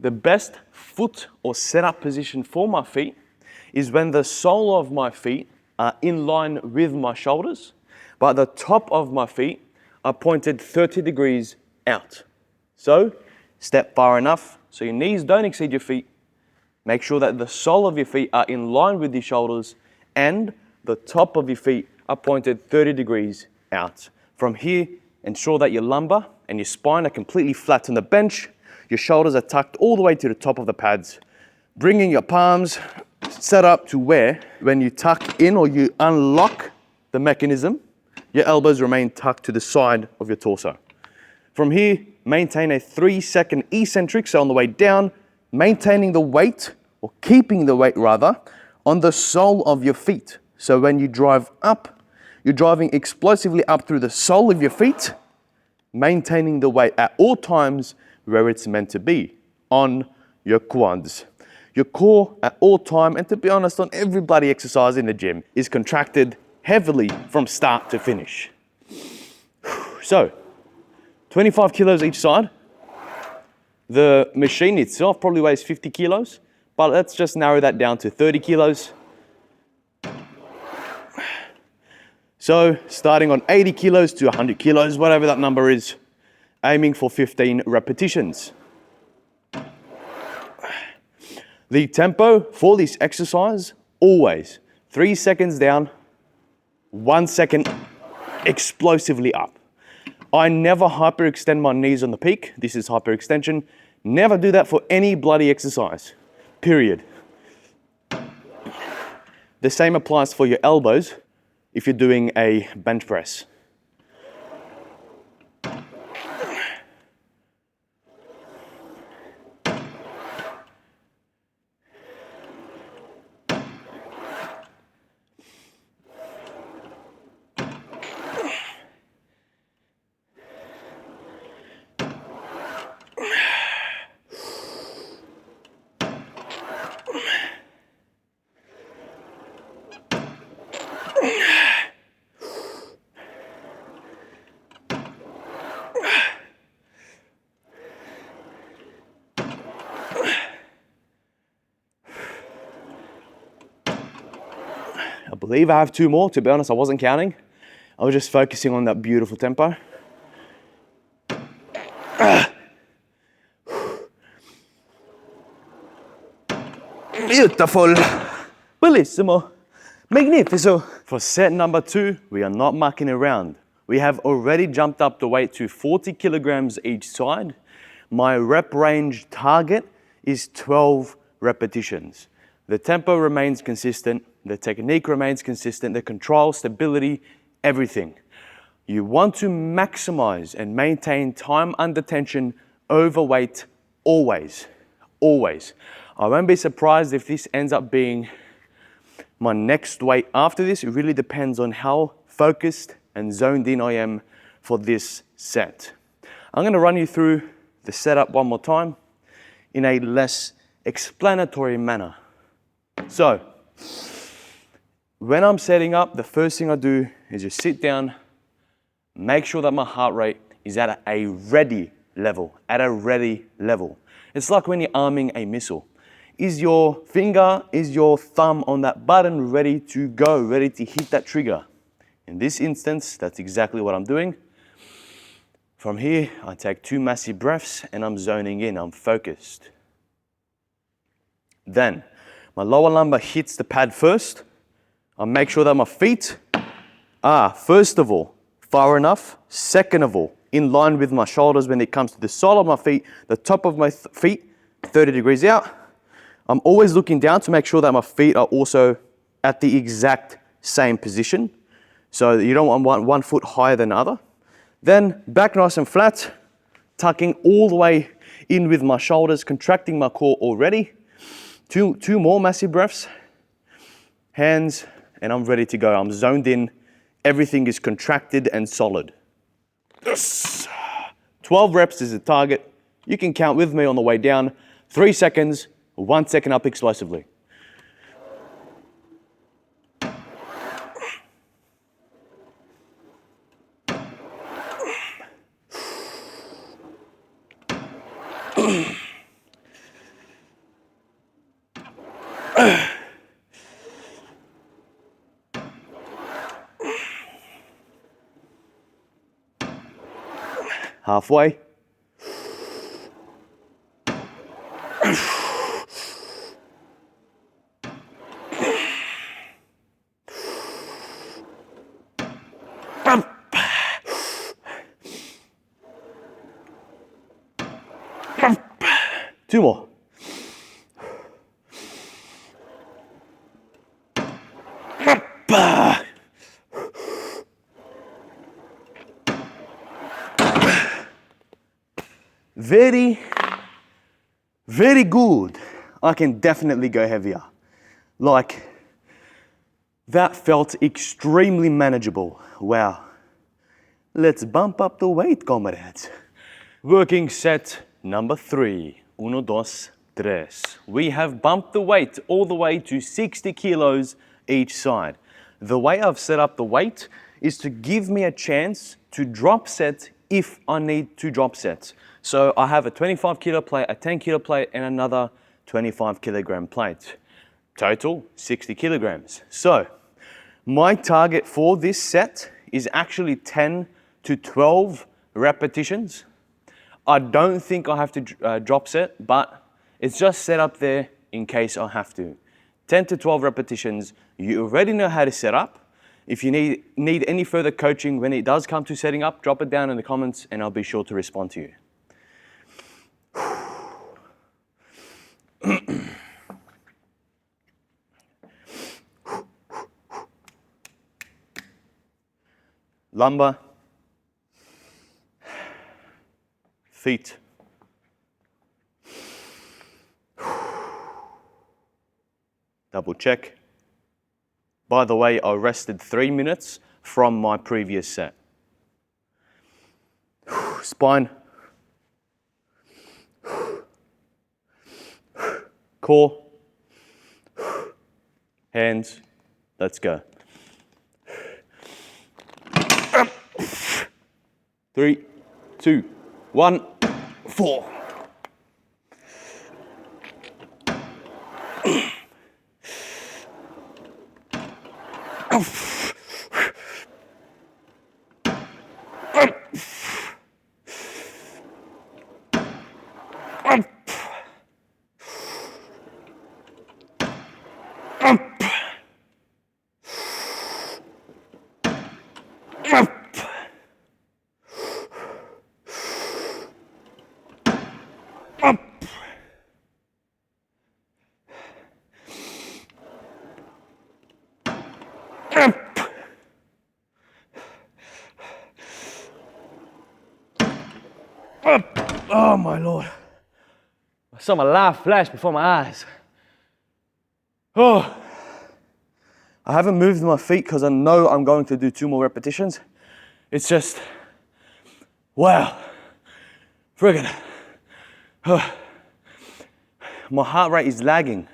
The best foot or setup position for my feet is when the sole of my feet are in line with my shoulders, but the top of my feet are pointed 30 degrees out. So step far enough so your knees don't exceed your feet. Make sure that the sole of your feet are in line with your shoulders and the top of your feet are pointed 30 degrees out. From here, ensure that your lumbar and your spine are completely flat on the bench. Your shoulders are tucked all the way to the top of the pads. Bringing your palms set up to where, when you tuck in or you unlock the mechanism, your elbows remain tucked to the side of your torso. From here, maintain a 3-second eccentric, so on the way down, maintaining the weight, or keeping the weight rather, on the sole of your feet. So when you drive up, you're driving explosively up through the sole of your feet, maintaining the weight at all times where it's meant to be, on your quads. Your core at all time, and to be honest, on every bloody exercise in the gym, is contracted heavily from start to finish. So, 25 kilos each side. The machine itself probably weighs 50 kilos, but let's just narrow that down to 30 kilos. So, starting on 80 kilos to 100 kilos, whatever that number is, aiming for 15 repetitions. The tempo for this exercise, always 3 seconds down, 1 second explosively up. I never hyperextend my knees on the peak. This is hyperextension. Never do that for any bloody exercise, period. The same applies for your elbows if you're doing a bench press. I believe I have 2 more. To be honest, I wasn't counting. I was just focusing on that beautiful tempo. Beautiful. Bellissimo. Magnifico. For set number 2, we are not mucking around. We have already jumped up the weight to 40 kilograms each side. My rep range target is 12 repetitions. The tempo remains consistent, the technique remains consistent, the control, stability, everything. You want to maximize and maintain time under tension over weight always, always. I won't be surprised if this ends up being my next weight after this. It really depends on how focused and zoned in I am for this set. I'm gonna run you through the setup one more time in a less explanatory manner. So, when I'm setting up, the first thing I do is just sit down, make sure that my heart rate is at a ready level, It's like when you're arming a missile. Is your finger, is your thumb on that button ready to go, ready to hit that trigger? In this instance, that's exactly what I'm doing. From here, I take 2 massive breaths and I'm zoning in, I'm focused. Then, my lower lumbar hits the pad first. I make sure that my feet are, first of all, far enough. Second of all, in line with my shoulders when it comes to the sole of my feet, the top of my feet, 30 degrees out. I'm always looking down to make sure that my feet are also at the exact same position. So you don't want one foot higher than the other. Then back nice and flat, tucking all the way in with my shoulders, contracting my core already. Two more massive breaths. Hands, and I'm ready to go. I'm zoned in. Everything is contracted and solid. Yes. 12 reps is the target. You can count with me on the way down. 3 seconds, 1 second up explosively. Halfway. Two more. Very, very good. I can definitely go heavier. Like, that felt extremely manageable. Wow. Let's bump up the weight, comrades. Working set number 3. Uno, dos, tres. We have bumped the weight all the way to 60 kilos each side. The way I've set up the weight is to give me a chance to drop set if I need to drop sets. So I have a 25 kilo plate, a 10 kilo plate, and another 25 kilogram plate. Total 60 kilograms. So my target for this set is actually 10 to 12 repetitions. I don't think I have to drop set, but it's just set up there in case I have to. 10 to 12 repetitions, you already know how to set up. If you need any further coaching when it does come to setting up, drop it down in the comments and I'll be sure to respond to you. Lumbar, feet. Double check. By the way, I rested 3 minutes from my previous set. Spine. Core. Hands. Let's go. 3, 2, 1, 4. Oh my Lord. I saw my life flash before my eyes. Oh. I haven't moved my feet because I know I'm going to do 2 more repetitions. It's just, wow. Friggin'. Oh. My heart rate is lagging.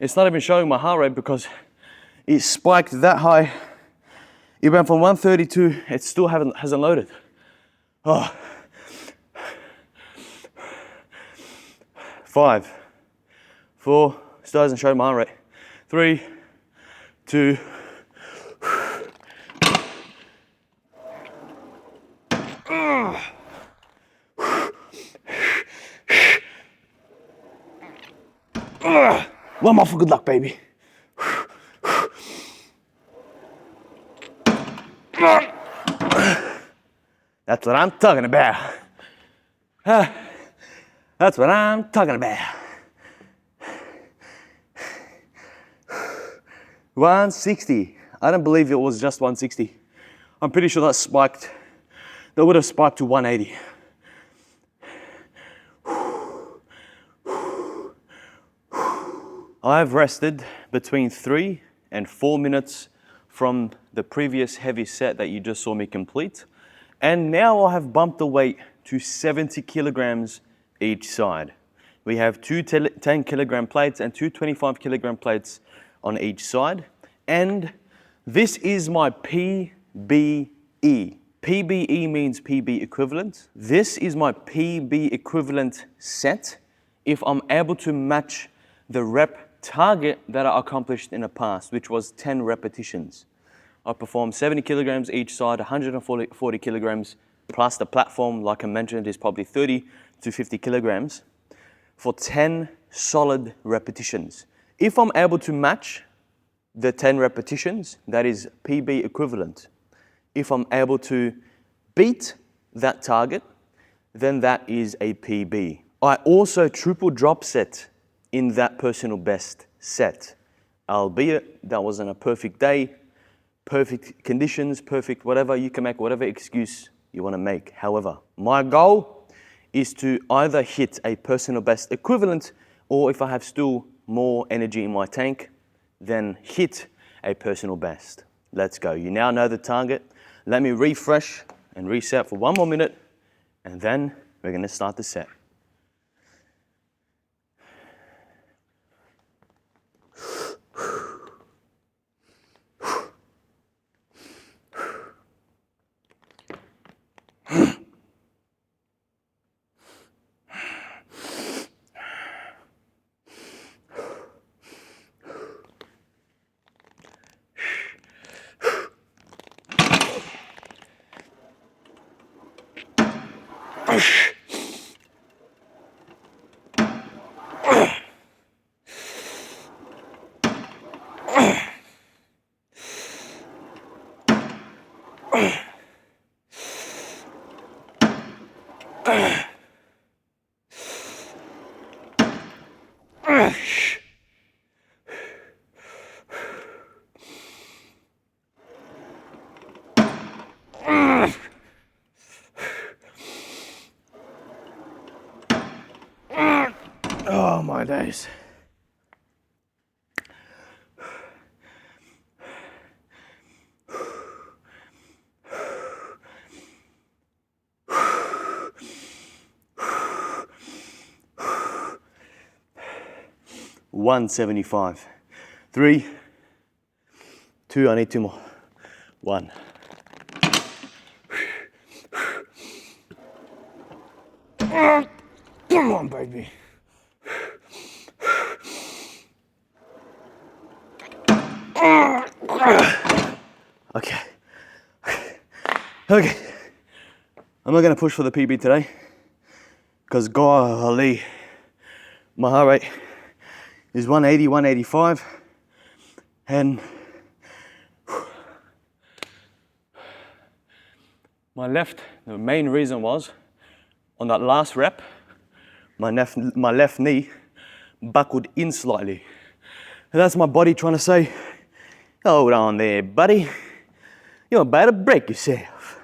It's not even showing my heart rate because it spiked that high. It went from 132, it still hasn't loaded. Oh. 5, 4, still hasn't shown my heart rate. 3, 2. One more for good luck, baby. That's what I'm talking about. That's what I'm talking about. 160. I don't believe it was just 160. I'm pretty sure that spiked. That would have spiked to 180. I've rested between 3 and 4 minutes from the previous heavy set that you just saw me complete. And now I have bumped the weight to 70 kilograms each side. We have 2 10 kilogram plates and 2 25 kilogram plates on each side. And this is my PBE. PBE means PB equivalent. This is my PB equivalent set if I'm able to match the rep target that I accomplished in the past, which was 10 repetitions. I performed 70 kilograms each side, 140 kilograms, plus the platform, like I mentioned, is probably 30 to 50 kilograms for 10 solid repetitions. If I'm able to match the 10 repetitions, that is PB equivalent. If I'm able to beat that target, then that is a PB. I also triple drop set in that personal best set, albeit that wasn't a perfect day, perfect conditions, perfect whatever. You can make whatever excuse you want to make. However, my goal is to either hit a personal best equivalent, or if I have still more energy in my tank, then hit a personal best. Let's go. You now know the target. Let me refresh and reset for 1 more minute, and then we're going to start the set. Oh my days. $175. 3, 2, I need 2 more. 1. Come on, baby. Okay. Okay. I'm not gonna push for the PB today, because golly, my heart rate is 180, 185, and my left, the main reason was, on that last rep, my left knee buckled in slightly. And that's my body trying to say, hold on there, buddy. You're about to break yourself.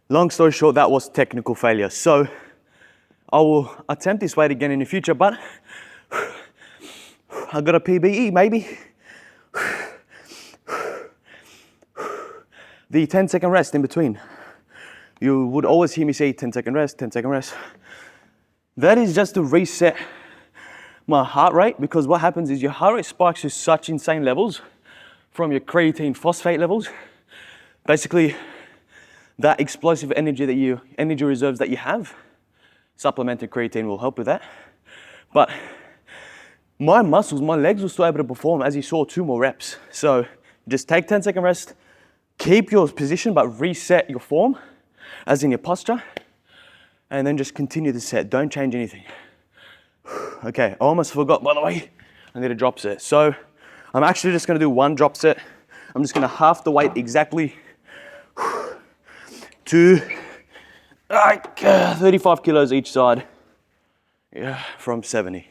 Long story short, that was technical failure. So I will attempt this weight again in the future, but I got a PBE, maybe. The 10-second rest in between. You would always hear me say 10-second rest, 10-second rest. That is just to reset my heart rate, because what happens is your heart rate spikes to such insane levels from your creatine phosphate levels. Basically, that explosive energy reserves that you have, supplemented creatine will help with that. But my muscles, my legs were still able to perform, as you saw, 2 more reps. So just take 10-second rest, keep your position, but reset your form, as in your posture, and then just continue the set. Don't change anything. Okay, I almost forgot, by the way, I need a drop set. So I'm actually just gonna do 1 drop set. I'm just gonna half the weight exactly to 35 kilos each side, yeah, from 70.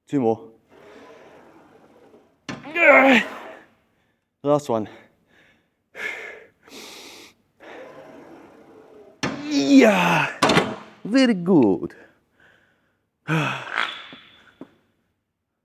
Two more. Last one. Yeah, very good.